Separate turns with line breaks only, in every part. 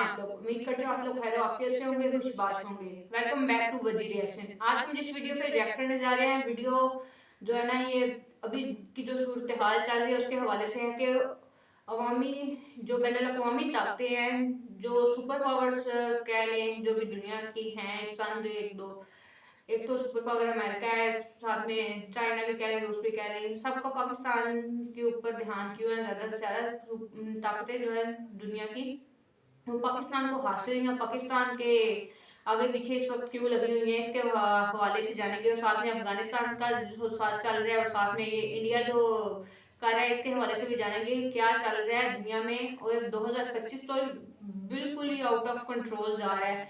आप लोग? उम्मीद करती हूँ आप लोग खैर आफियत से होंगे, खुशबाश होंगे। वेलकम बैक टू वजी रिएक्शन। आज हम जिस वीडियो पे रिएक्ट करने जा रहे हैं, वीडियो जो है ना, ये अभी की जो सूरत हाल चल रही है उसके हवाले से है कि अवामी जो बैनुल-अक़वामी ताकतें हैं, जो सुपर पावर्स कह लें, जो भी दुनिया की हैं, चंद 1-2, एक तो सुपर पावर अमेरिका है, साथ में चाइना भी कह लें, रूस भी कह लें, सबका पाकिस्तान के ऊपर ध्यान क्यों है? ज़्यादा से ज़्यादा ताकतें जो है दुनिया की, वो पाकिस्तान को हासिल या पाकिस्तान के आगे पीछे इस वक्त क्यों लगी हुई है, इसके हवाले से जानेंगे। और साथ में अफगानिस्तान का जो साथ चल रहा है, और साथ में ये इंडिया जो कर रहा है, इसके हवाले से भी जानेंगे क्या चल रहा है दुनिया में। और 2025 तो बिल्कुल ही आउट ऑफ कंट्रोल जा रहा है,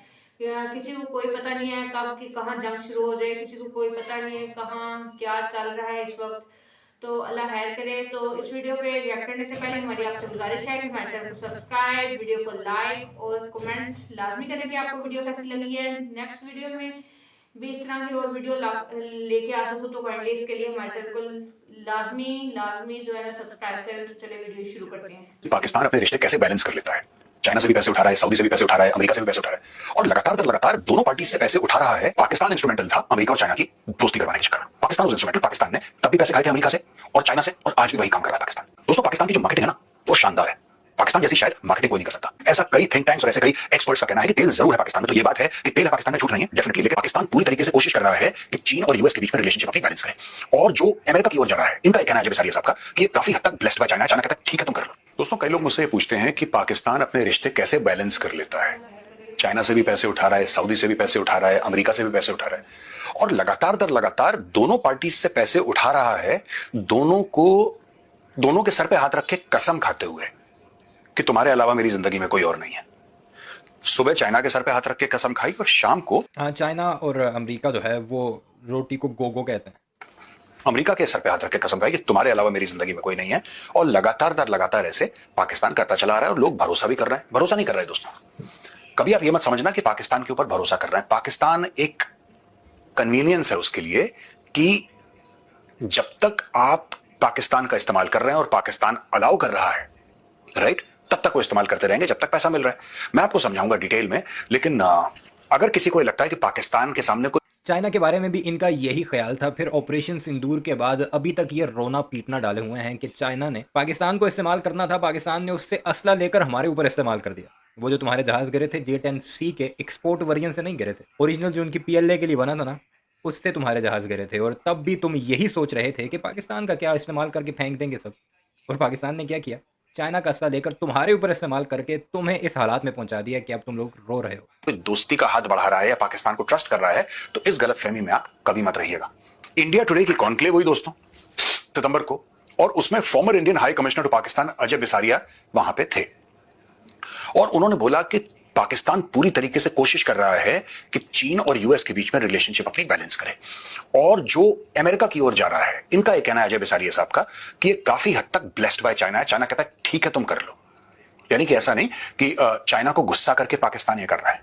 किसी को कोई पता नहीं है कब कि कहाँ जंग शुरू हो जाए, किसी को कोई पता नहीं है कहाँ क्या चल रहा है इस वक्त। तो अल्लाह खैर करे। तो इस वीडियो पे रिएक्ट करने से पहले हमारी आपसे गुजारिश है कि हमारे चैनल को सब्सक्राइब, वीडियो को लाइक और कमेंट लाजमी करें कि आपको वीडियो कैसी लगी है। नेक्स्ट वीडियो में भी इस तरह की और वीडियो लेके आ सकूँ तो काइंडली इसके लिए हमारे चैनल को लाजमी जो है ना सब्सक्राइब करें। तो चले वीडियो शुरू करते हैं।
पाकिस्तान अपने रिश्ते कैसे बैलेंस कर लेता है? चाइना से भी पैसे उठा रहा है, सऊदी से भी पैसे उठा रहा है, अमेरिका से भी पैसे उठा रहा है, और लगातार दोनों पार्टी से पैसे उठा रहा है। पाकिस्तान इंस्ट्रूमेंटल था अमेरिका और चाइना की दोस्ती करवाने के चक्कर में। Pakistan was instrumental. पाकिस्तान ने तब भी पैसे खाए थे अमेरिका से और चाइना से, और आज भी वही काम कर रहा है पाकिस्तान। दोस्तों, पाकिस्तान की जो मार्केटिंग है ना, वो शानदार है। पाकिस्तान जैसी शायद मार्केटिंग कोई नहीं कर सकता। ऐसा कई थिंक टैंक्स और ऐसे कई एक्सपर्ट्स का कहना है कि तेल जरूर है पाकिस्तान में। तो ये बात है कि तेल है पाकिस्तान में, झूठ नहीं है डेफिनेटली। लेकिन पाकिस्तान पूरी तरीके से कोशिश कर रहा है कि चीन और यूएस के बीच में रिलेशनशिप अपनी बैलेंस करे। और जो अमेरिका की ओर जा रहा है, इनका कहना है जब साहब का कि ये काफी हद तक ब्लेस्ड बाय चाइना। चाइना कहता है ठीक है तुम कर लो। दोस्तों, कई लोग मुझसे पूछते हैं कि पाकिस्तान अपने रिश्ते कैसे बैलेंस कर लेता है? चाइना से भी पैसे उठा रहा है, सऊदी से भी पैसे उठा रहा है, अमेरिका से भी पैसे उठा रहा है, और लगातार दोनों पार्टी से पैसे उठा रहा है। दोनों के सर पे हाथ रख के कसम खाते हुए कि तुम्हारे अलावा मेरी जिंदगी में कोई और नहीं है। सुबह चाइना के सर पे हाथ रख के कसम खाई, और शाम को
चाइना और अमेरिका जो है वो रोटी को गोगो कहते हैं।
अमेरिका के सर पे हाथ रख के कसम खाई कि तुम्हारे अलावा मेरी जिंदगी में कोई नहीं है। और लगातार ऐसे पाकिस्तान करता चला आ रहा है, और लोग भरोसा भी कर रहे हैं। भरोसा नहीं कर रहे दोस्तों, कभी आप ये मत समझना कि पाकिस्तान के ऊपर भरोसा कर रहे हैं। पाकिस्तान एक कन्वीनियंस है उसके लिए कि जब तक आप पाकिस्तान का इस्तेमाल कर रहे हैं और पाकिस्तान अलाउ कर रहा है, राइट, तब तक वो इस्तेमाल करते रहेंगे जब तक पैसा मिल रहा है। मैं आपको समझाऊंगा डिटेल में, लेकिन अगर किसी को लगता है कि पाकिस्तान के सामने कोई
चाइना के बारे में भी इनका यही ख्याल था। फिर ऑपरेशन सिंदूर के बाद अभी तक ये रोना पीटना डाले हुए हैं कि चाइना ने पाकिस्तान को इस्तेमाल करना था, पाकिस्तान ने उससे असला लेकर हमारे ऊपर इस्तेमाल कर दिया। वो जो तुम्हारे जहाज गिरे थे J-10C के एक्सपोर्ट वर्जन से नहीं गिरे थे, ओरिजिनल जो उनकी PLA के लिए बना था ना, उससे तुम्हारे जहाज गिरे थे। और तब भी तुम यही सोच रहे थे कि पाकिस्तान का क्या इस्तेमाल करके फेंक देंगे सब। और पाकिस्तान ने क्या किया? चाइना का असला लेकर तुम्हारे ऊपर इस्तेमाल करके तुम्हें इस हालात में पहुंचा दिया कि अब तुम लोग रो रहे हो।
कोई दोस्ती का हाथ बढ़ा रहा है या पाकिस्तान को ट्रस्ट कर रहा है, तो इस गलतफहमी में आप कभी मत रहिएगा। इंडिया टुडे की कॉन्क्लेव हुई दोस्तों सितंबर को, और उसमें former Indian high commissioner to Pakistan Ajay Bisaria वहां पे थे, और उन्होंने बोला कि पाकिस्तान पूरी तरीके से कोशिश कर रहा है कि चीन और यूएस के बीच में रिलेशनशिप अपनी बैलेंस करे। और जो अमेरिका की ओर जा रहा है, इनका यह कहना है अजय बिसारिया साहब का कि ये काफी हद तक ब्लेस्ड बाय चाइना है। चाइना कहता है ठीक है तुम कर लो। यानी कि ऐसा नहीं कि चाइना को गुस्सा करके पाकिस्तान ये कर रहा है,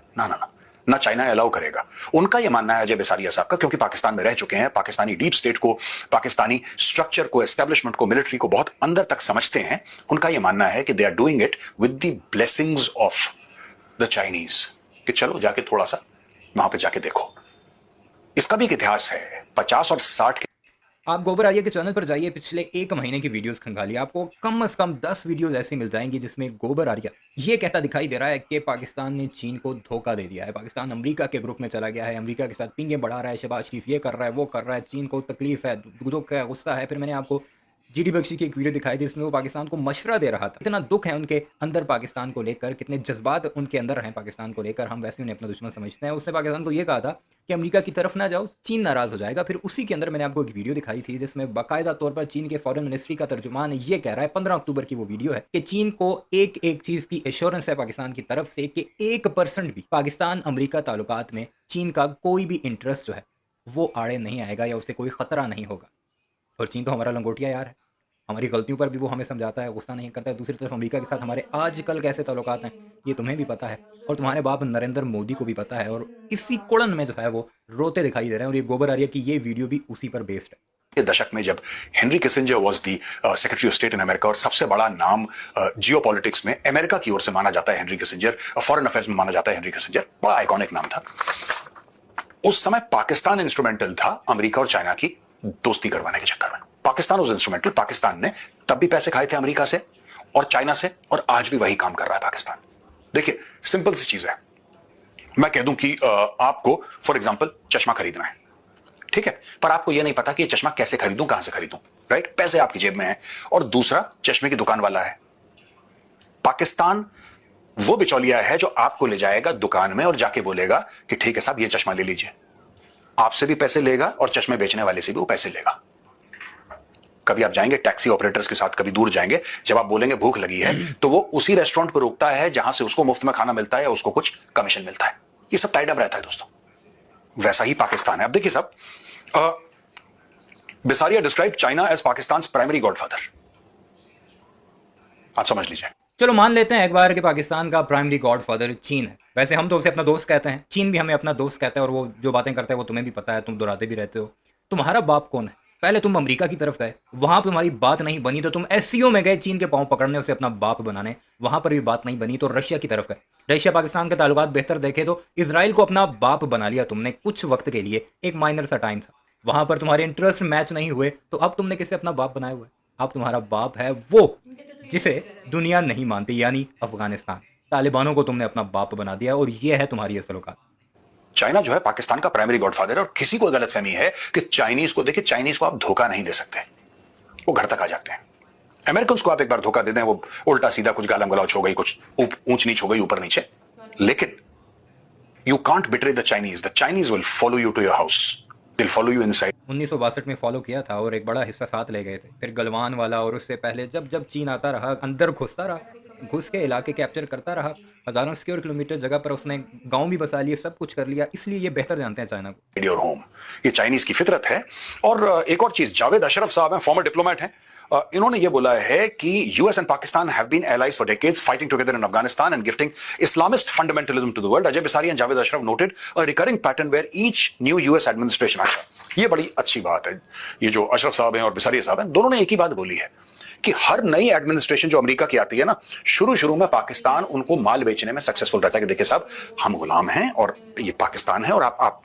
ना चाइना अलाउ करेगा। उनका यह मानना है अजय बिसारिया साहब का, क्योंकि पाकिस्तान में रह चुके हैं, पाकिस्तानी डीप स्टेट को, पाकिस्तानी स्ट्रक्चर को, एस्टेब्लिशमेंट को, मिलिट्री को बहुत अंदर तक समझते हैं। उनका यह मानना है कि they are doing it with the blessings of the Chinese, कि चलो जाके थोड़ा सा वहां पे जाके देखो। इसका भी एक इतिहास है। 50 और 60 के
आप गोबर आर्या के चैनल पर जाइए, पिछले 1 महीने की वीडियोस खंगालिए, आपको कम से कम 10 वीडियोस ऐसी मिल जाएंगी जिसमें गोबर आर्या ये कहता दिखाई दे रहा है कि पाकिस्तान ने चीन को धोखा दे दिया है, पाकिस्तान अमेरिका के ग्रुप में चला गया है, अमेरिका के साथ पिंगे बढ़ा रहा है, शहबाज शरीफ ये कर रहा है, वो कर रहा है, चीन को तकलीफ है, दुख है, गुस्सा है। फिर मैंने आपको GD बख्शी की एक वीडियो दिखाई थी जिसमें वो पाकिस्तान को मशवरा दे रहा था। इतना दुख है उनके अंदर पाकिस्तान को लेकर, कितने जज्बात उनके अंदर हैं पाकिस्तान को लेकर, हम वैसे उन्हें अपना दुश्मन समझते हैं। उसने पाकिस्तान को ये कहा था कि अमेरिका की तरफ ना जाओ, चीन नाराज़ हो जाएगा। फिर उसी के अंदर मैंने आपको एक वीडियो दिखाई थी जिसमें बाकायदा तौर पर चीन के फॉरेन मिनिस्ट्री का तर्जुमान ये कह रहा है, 15 अक्टूबर की वो वीडियो है, कि चीन को एक चीज़ की एश्योरेंस है पाकिस्तान की तरफ से कि 1% भी पाकिस्तान अमेरिका ताल्लुकात में चीन का कोई भी इंटरेस्ट जो है वो आड़े नहीं आएगा या उससे कोई ख़तरा नहीं होगा। और चीन तो हमारा लंगोटिया यार है, हमारी गलतियों पर भी वो हमें समझाता है, गुस्सा नहीं करता है। दूसरी तरफ अमेरिका के साथ हमारे आजकल कैसे ताल्लुकात हैं ये तुम्हें भी पता है, और तुम्हारे बाप नरेंद्र मोदी को भी पता है, और इसी कुड़न में जो है वो रोते दिखाई दे रहे हैं। और ये गोबर आर्या की ये वीडियो भी उसी पर बेस्ड है।
के दशक में जब Henry Kissinger was the secretary of state in America और सबसे बड़ा नाम जियोपॉलिटिक्स में अमेरिका की ओर से माना जाता है हेनरी किसिंजर, फॉरेन अफेयर्स में माना जाता है हेनरी किसिंजर, बड़ा आइकॉनिक नाम था। उस समय पाकिस्तान इंस्ट्रूमेंटल था अमेरिका और चाइना की दोस्ती करवाने के चक्कर में। पाकिस्तान उस इंस्ट्रूमेंटल, पाकिस्तान ने तब भी पैसे खाए थे अमेरिका से और चाइना से, और आज भी वही काम कर रहा है पाकिस्तान। देखिए सिंपल सी चीज है, मैं कह दूं कि आपको फॉर एग्जांपल चश्मा खरीदना है, ठीक है, पर आपको यह नहीं पता कि ये चश्मा कैसे खरीदूं, कहां से खरीदूं, राइट? पैसे आपकी जेब में है और दूसरा चश्मे की दुकान वाला है। पाकिस्तान वो बिचौलिया है जो आपको ले जाएगा दुकान में और जाके बोलेगा कि ठीक है साहब ये चश्मा ले लीजिए, आपसे भी पैसे लेगा और चश्मे बेचने वाले से भी वो पैसे लेगा। कभी आप जाएंगे टैक्सी ऑपरेटर्स के साथ, कभी दूर जाएंगे, जब आप बोलेंगे भूख लगी है तो वो उसी रेस्टोरेंट पर रुकता है जहां से उसको मुफ्त में खाना मिलता है या उसको कुछ कमीशन मिलता है। ये सब टाइड अप रहता है दोस्तों। वैसा ही पाकिस्तान है। अब देखिए साहब, Bisaria describe China as Pakistan primary godfather. आप समझ लीजिए।
चलो मान लेते हैं एक बार कि पाकिस्तान का प्राइमरी गॉडफादर चीन है। वैसे हम तो उसे अपना दोस्त कहते हैं, चीन भी हमें अपना दोस्त कहता है, और वो जो बातें करता है वो तुम्हें भी पता है, तुम दोहराते भी रहते हो। तुम्हारा बाप कौन है? पहले तुम अमेरिका की तरफ गए, वहां पर तुम्हारी बात नहीं बनी तो तुम एससीओ में गए चीन के पांव पकड़ने, उसे अपना बाप बनाने, वहां पर भी बात नहीं बनी तो रशिया की तरफ गए। रशिया पाकिस्तान के ताल्लुकात बेहतर देखे तो इजराइल को अपना बाप बना लिया तुमने कुछ वक्त के लिए, एक माइनर सा टाइम था। वहां पर तुम्हारे इंटरेस्ट मैच नहीं हुए तो अब तुमने किसे अपना बाप बनाया हुआ है? अब तुम्हारा बाप है वो जिसे दुनिया नहीं मानती, यानी अफगानिस्तान। तालिबानों को तुमने अपना बाप बना दिया और ये है तुम्हारी असल औकात।
चाइना जो है पाकिस्तान का प्राइमरी गॉडफादर है, और किसी को गलतफहमी है कि चाइनीज को, देखिए चाइनीज को आप धोखा नहीं दे सकते, वो घर तक आ जाते हैं। अमेरिकन को आप एक बार धोखा दे दें, वो उल्टा सीधा कुछ गालम गलौच हो गई, कुछ ऊंच नीच हो गई, ऊपर नीचे, लेकिन you can't betray the Chinese will follow you to your house, दिल फॉलो यू इनसाइड।
1962 में फॉलो किया था और एक बड़ा हिस्सा साथ ले गए थे। फिर गलवान वाला, और उससे पहले जब जब चीन आता रहा अंदर घुसता रहा, घुस के इलाके कैप्चर करता रहा। हजारों स्क्वायर किलोमीटर जगह पर उसने गांव भी बसा लिए, सब कुछ कर लिया। इसलिए ये बेहतर जानते हैं चाइना को।
योर होम, ये चाइनीज की फितरत है। और एक और चीज, जावेद अशरफ साहब हैं, फॉर्मर डिप्लोमेट हैं, इन्होंने ये बोला है कि US and Pakistan have been allies for decades, fighting together in Afghanistan and gifting Islamist fundamentalism to the world. Ajay Bisaria and Javed Ashraf noted a recurring pattern where each new US administration आया। ये बड़ी अच्छी बात है। ये जो अशरफ साहब हैं और बिसारिया साहब हैं, दोनों ने एक ही बात बोली है कि हर नई एडमिनिस्ट्रेशन जो अमेरिका की आती है ना, शुरू में पाकिस्तान उनको माल बेचने में सक्सेसफुल रहता है कि देखिए साहब हम गुलाम हैं और ये पाकिस्तान है और आप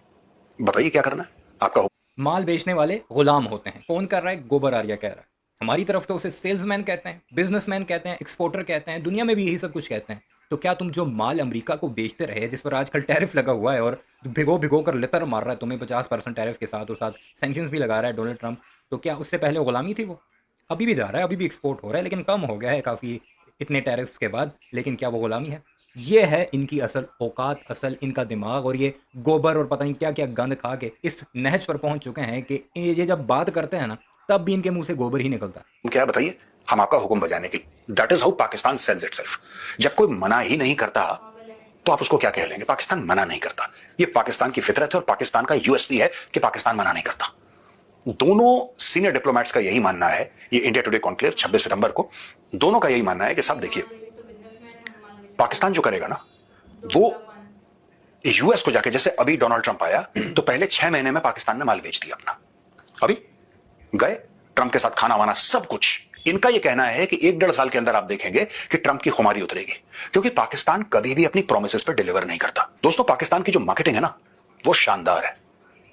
बताइए क्या करना है आपका।
माल बेचने वाले गुलाम होते हैं। कौन कर रहा है? गोबर आर्या कह रहा है। हमारी तरफ तो उसे सेल्समैन कहते हैं, बिजनेसमैन कहते हैं, एक्सपोर्टर कहते हैं, दुनिया में भी यही सब कुछ कहते हैं। तो क्या तुम जो माल अमेरिका को बेचते रहे, जिस पर आजकल टैरिफ लगा हुआ है और भिगो कर लितर मार रहा है तुम्हें 50% टैरिफ के साथ, और साथ सैंक्शंस भी लगा रहा है डोनाल्ड ट्रंप, तो क्या उससे पहले गुलामी थी वो? अभी भी जा रहा है, अभी भी एक्सपोर्ट हो रहा है, लेकिन कम हो गया है काफ़ी इतने टैरिफ्स के बाद। लेकिन क्या वो गुलामी है? ये है इनकी असल औकात, असल इनका दिमाग। और ये गोबर और पता नहीं क्या क्या गंद खा के इस नहज पर पहुंच चुके हैं कि ये जब बात करते हैं ना, तब भी इनके मुंह से गोबर ही निकलता है।
क्या बताइए, हम आपका हुक्म बजाने के लिए। That is how Pakistan sells itself. जब कोई मना ही नहीं करता तो आप उसको क्या कह लेंगे? पाकिस्तान मना नहीं करता। ये पाकिस्तान की फितरत है और पाकिस्तान का यूएसपी है कि पाकिस्तान मना नहीं करता। दोनों सीनियर डिप्लोमेट्स का यही मानना है, ये इंडिया टुडे कॉन्क्लेव 26 सितंबर को, दोनों का यही मानना है कि साहब देखिए, पाकिस्तान जो करेगा ना वो यूएस को जाके, जैसे अभी डोनाल्ड ट्रंप आया तो पहले 6 महीने में पाकिस्तान ने माल बेच दिया अपना। अभी गए ट्रंप के साथ खाना वाना सब कुछ। इनका यह कहना है कि 1-1.5 साल के अंदर आप देखेंगे कि ट्रंप की खुमारी उतरेगी, क्योंकि पाकिस्तान कभी भी अपनी प्रोमिसेस पर डिलीवर नहीं करता। दोस्तों, पाकिस्तान की जो मार्केटिंग है ना वो शानदार है।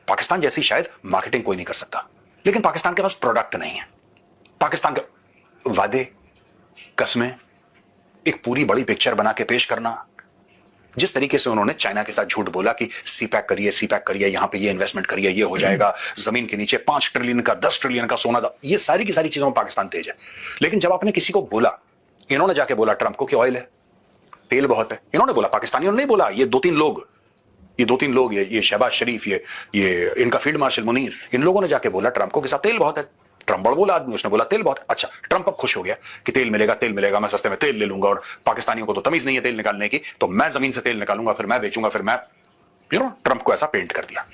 पाकिस्तान जैसी शायद मार्केटिंग कोई नहीं कर सकता, लेकिन पाकिस्तान के पास प्रोडक्ट नहीं है। पाकिस्तान के वादे, कस्में, एक पूरी बड़ी पिक्चर बना के पेश करना। जिस तरीके से उन्होंने चाइना के साथ झूठ बोला कि सीपैक करिए, यहां पे ये इन्वेस्टमेंट करिए, ये हो जाएगा, जमीन के नीचे 5 ट्रिलियन का 10 ट्रिलियन का सोना, ये सारी की सारी चीजों में पाकिस्तान तेज है। लेकिन जब आपने किसी को बोला, इन्होंने जाके बोला ट्रंप को कि ऑयल है, तेल बहुत है, इन्होंने बोला, पाकिस्तानियों ने नहीं बोला, ये दो तीन लोग, ये शहबाज शरीफ, ये इनका फील्ड मार्शल मुनीर, इन लोगों ने जाके बोला ट्रंप को कि साहब तेल बहुत है। ट्रंप बड़ बोला आदमी, उसने बोला तेल बहुत। अच्छा, ट्रंप अब खुश हो गया कि तेल मिलेगा, मैं सस्ते में तेल ले लूंगा, और पाकिस्तानियों को तो तमीज नहीं है तेल निकालने की, तो मैं जमीन से तेल निकालूंगा, फिर मैं बेचूंगा, फिर मैं ट्रंप को ऐसा पेंट कर दिया।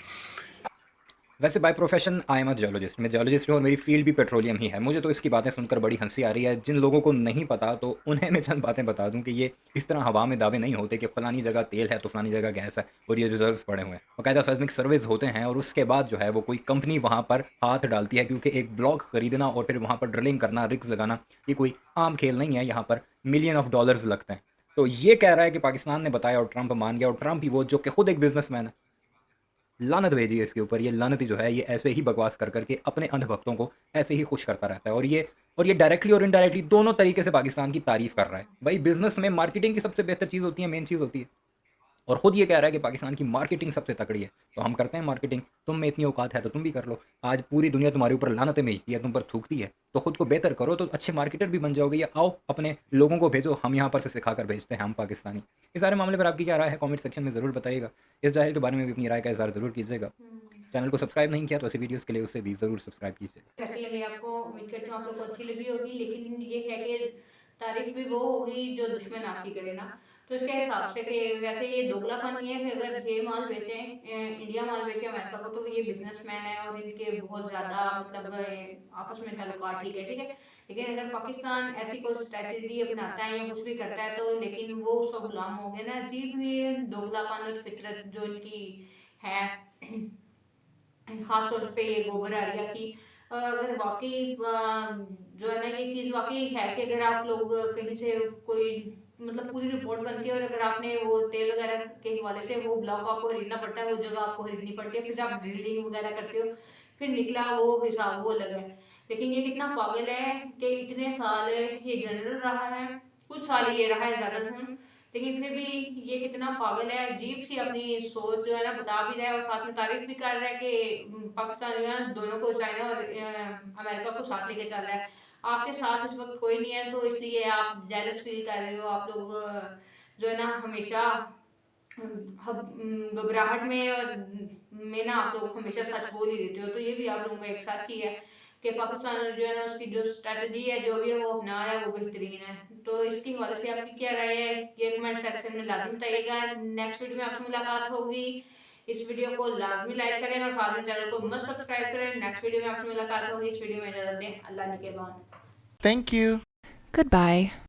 वैसे by profession I am a geologist, मैं जियोलॉजिस्ट हूँ और मेरी फील्ड भी पेट्रोलियम ही है। मुझे तो इसकी बातें सुनकर बड़ी हंसी आ रही है। जिन लोगों को नहीं पता तो उन्हें मैं चंद बातें बता दूं कि ये इस तरह हवा में दावे नहीं होते कि फ़लानी जगह तेल है तो फ़लानी जगह गैस है और ये रिजर्व्स पड़े हुए हैं। बाकायदा सेस्मिक सर्वेज होते हैं और उसके बाद जो है वो कोई कंपनी वहाँ पर हाथ डालती है, क्योंकि एक ब्लॉक खरीदना और फिर वहाँ पर ड्रिलिंग करना, रिग्स लगाना, ये कोई आम खेल नहीं है। यहाँ पर मिलियन ऑफ डॉलर्स लगते हैं। तो ये कह रहा है कि पाकिस्तान ने बताया और ट्रंप मान गया, और ट्रंप ही वो जो कि खुद एक बिजनेसमैन है। लानत भेजी है इसके ऊपर। ये लानती जो है ये ऐसे ही बकवास कर करके अपने अंधभक्तों को ऐसे ही खुश करता रहता है, और ये डायरेक्टली और इनडायरेक्टली दोनों तरीके से पाकिस्तान की तारीफ कर रहा है। भाई बिजनेस में मार्केटिंग की सबसे बेहतर चीज़ होती है, मेन चीज़ होती है, और खुद ये कह रहा है कि पाकिस्तान की मार्केटिंग सबसे तकड़ी है। तो हम करते हैं मार्केटिंग, तुम में इतनी औकात है तो तुम भी कर लो। आज पूरी दुनिया तुम्हारे ऊपर लानतें भेजती है, तुम पर थूकती है, तो खुद को बेहतर करो तो अच्छे मार्केटर भी बन जाओगे। या आओ अपने लोगों को भेजो, हम यहाँ पर से सिखा कर भेजते हैं, हम पाकिस्तानी। इस सारे मामले पर आपकी क्या राय है कमेंट सेक्शन में ज़रूर बताइएगा। इस जाहिल के बारे में भी अपनी राय का इज़हार ज़रूर कीजिएगा। चैनल को सब्सक्राइब नहीं किया तो ऐसी वीडियोज़ के लिए उसे भी ज़रूर सब्सक्राइब कीजिएगा।
कैसी लगी आपको? उम्मीद करती हूँ आप लोग को अच्छी लगी होगी, लेकिन ये है कि तारीफ भी वो होगी जो दुश्मन आपकी करे ना। तो इसके हिसाब से कि वैसे ये दोगलापन ही है कि अगर ये माल बेचे इंडिया माल बेचे अमेरिका को, तो ये बिजनेसमैन है और इनके बहुत ज़्यादा मतलब आपस में ताल्लुकात ठीक है, ठीक है। लेकिन अगर पाकिस्तान ऐसी कोई स्ट्रैटेजी अपनाता है या कुछ भी करता है तो लेकिन वो उसका गुलाम हो गया ना। अजीब ये दोगलापन और फितरत जो इनकी है, खास तौर पे ये गोबर आरिया की, अगर वाकई जो है ना ये चीज़ वाकई है कि अगर आप लोग कहीं से कोई मतलब पूरी रिपोर्ट बनती है और अगर आपने वो तेल वगैरह के हवाले से वो ब्लॉक आपको खरीदना पड़ता है, वो जगह आपको खरीदनी पड़ती है, फिर आप ड्रिलिंग वगैरह करते हो, फिर निकला वो हिसाब वो अलग है। लेकिन ये कितना पागल है कि इतने साल ये जनरल रहा है, कुछ साल ये रहा है ज़्यादा सुन, लेकिन फिर भी ये कितना पागल है, अजीब सी अपनी सोच जो है ना बता भी रहा है और साथ में तारीफ भी कर रहा है कि पाकिस्तान जो है ना दोनों को, चाइना और अमेरिका को साथ लेके चल रहा है। आपके साथ इस वक्त कोई नहीं है तो इसलिए आप जेलस फील कर रहे हो। आप लोग जो है ना हमेशा घबराहट में और में ना आप लोग हमेशा सच बोल ही देते हो, तो ये भी आप लोगों का एक साथ ही है कि पाकिस्तान जो है ना उसकी जो स्ट्रेटजी है जो भी है वो अपना रहा है वो बेहतरीन है। तो इसकी हवाले से आपकी क्या राय है ये कमेंट सेक्शन में लाजमी बताइएगा। नेक्स्ट वीडियो में आपसे मुलाकात होगी। इस वीडियो को लाजमी लाइक करें और साथ में चैनल को मत सब्सक्राइब करें। नेक्स्ट वीडियो में आपसे मुलाकात होगी। इस वीडियो में इजाजत दें। अल्लाह निगहबान।
Thank you.
Goodbye.